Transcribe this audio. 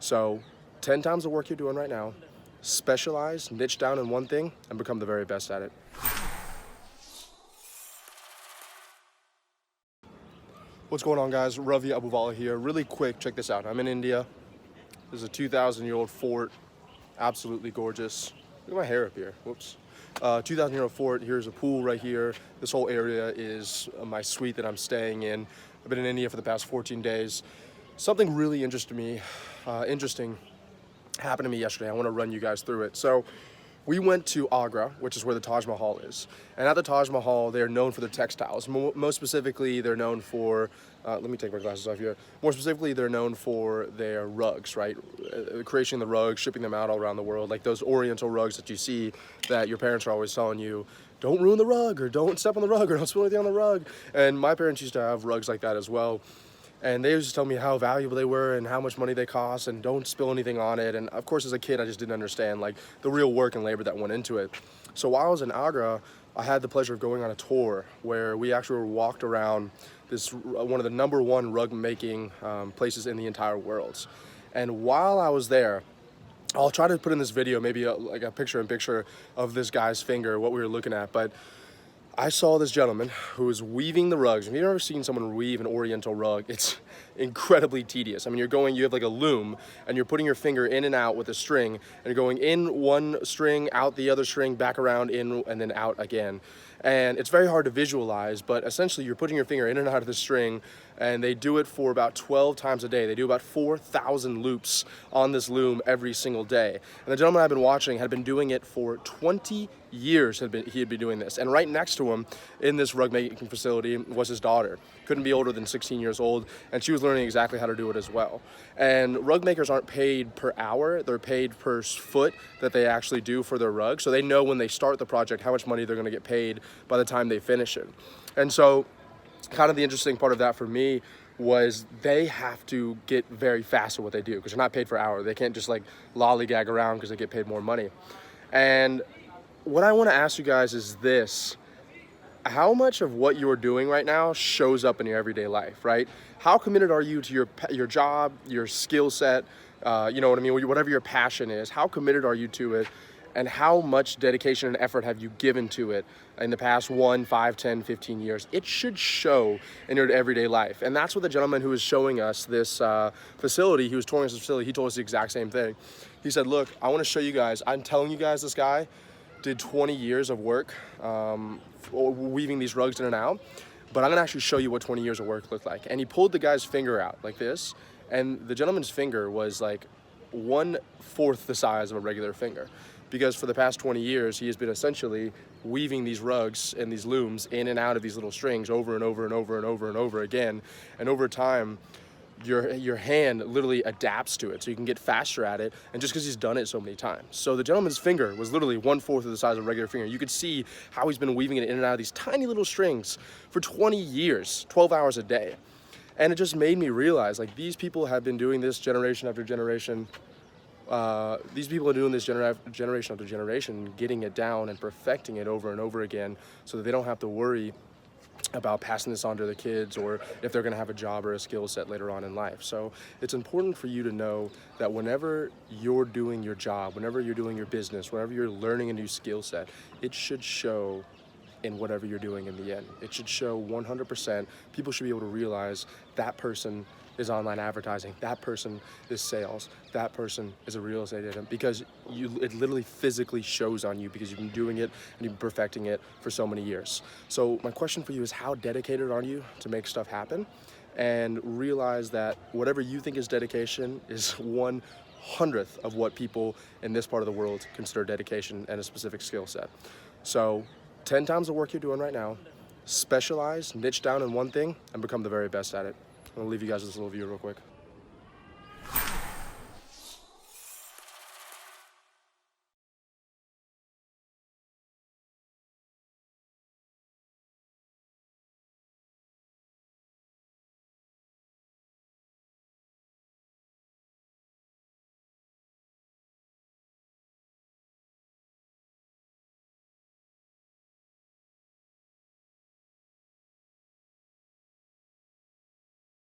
So 10 times the work you're doing right now, specialize, niche down in one thing, and become the very best at it. What's going on, guys? Ravi, Abuvala here. Really quick, check this out. I'm in India. This is a 2,000-year-old fort. Absolutely gorgeous. Look at my hair up here. Whoops. 2,000-year-old fort. Here's a pool right here. This whole area is my suite that I'm staying in. I've been in India for the past 14 days. Something really interesting happened to me yesterday. I want to run you guys through it. So we went to Agra, which is where the Taj Mahal is. And at the Taj Mahal, they're known for their textiles. Most specifically, they're known for, let me take my glasses off here. More specifically, they're known for their rugs, right? Creating the rugs, shipping them out all around the world, like those oriental rugs that you see that your parents are always telling you, don't ruin the rug, or don't step on the rug, or don't spill anything on the rug. And my parents used to have rugs like that as well. And they used to tell me how valuable they were and how much money they cost and don't spill anything on it. And of course, as a kid, I just didn't understand like the real work and labor that went into it. So while I was in Agra, I had the pleasure of going on a tour where we actually walked around this one of the #1 rug making places in the entire world. And while I was there, I'll try to put in this video maybe like a picture-in-picture of this guy's finger, what we were looking at. But I saw this gentleman who was weaving the rugs. If you've ever seen someone weave an oriental rug, it's incredibly tedious. I mean, you have like a loom, and you're putting your finger in and out with a string, and you're going in one string, out the other string, back around, in, and then out again. And it's very hard to visualize, but essentially you're putting your finger in and out of the string, and they do it for about 12 times a day. They do about 4,000 loops on this loom every single day. And the gentleman I've been watching had been doing it for 20 years. He had been doing this. And right next to him in this rug making facility was his daughter. Couldn't be older than 16 years old, and she was learning exactly how to do it as well. And rug makers aren't paid per hour, they're paid per foot that they actually do for their rug. So they know when they start the project how much money they're gonna get paid by the time they finish it. And so kind of the interesting part of that for me was they have to get very fast at what they do because they're not paid per hour. They can't just like lollygag around because they get paid more money. And what I want to ask you guys is this: how much of what you're doing right now shows up in your everyday life, right? How committed are you to your job, your skill set, you know what I mean, whatever your passion is? How committed are you to it? And how much dedication and effort have you given to it in the past 1, 5, 10, 15 years? It should show in your everyday life. And that's what the gentleman who was showing us this facility, he was touring us this facility, he told us the exact same thing. He said, look, I want to show you guys, I'm telling you guys, this guy did 20 years of work weaving these rugs in and out, but I'm gonna actually show you what 20 years of work looked like. And he pulled the guy's finger out like this, and the gentleman's finger was like 1/4 the size of a regular finger. Because for the past 20 years, he has been essentially weaving these rugs and these looms in and out of these little strings over and over and over and over and over again. And over time, your hand literally adapts to it, so you can get faster at it, and just because he's done it so many times. So the gentleman's finger was literally 1/4 of the size of a regular finger. You could see how he's been weaving it in and out of these tiny little strings for 20 years, 12 hours a day. And it just made me realize, like, these people have been doing this generation after generation. These people are doing this generation after generation, getting it down and perfecting it over and over again so that they don't have to worry about passing this on to their kids or if they're going to have a job or a skill set later on in life. So it's important for you to know that whenever you're doing your job, whenever you're doing your business, whenever you're learning a new skill set, it should show in whatever you're doing in the end. It should show 100%. People should be able to realize that person is online advertising, that person is sales, that person is a real estate agent, because it literally physically shows on you because you've been doing it and you've been perfecting it for so many years. So my question for you is, how dedicated are you to make stuff happen? And realize that whatever you think is dedication is 1/100th of what people in this part of the world consider dedication and a specific skill set. So 10 times the work you're doing right now, specialize, niche down in one thing, and become the very best at it. I'm gonna leave you guys with this little video real quick.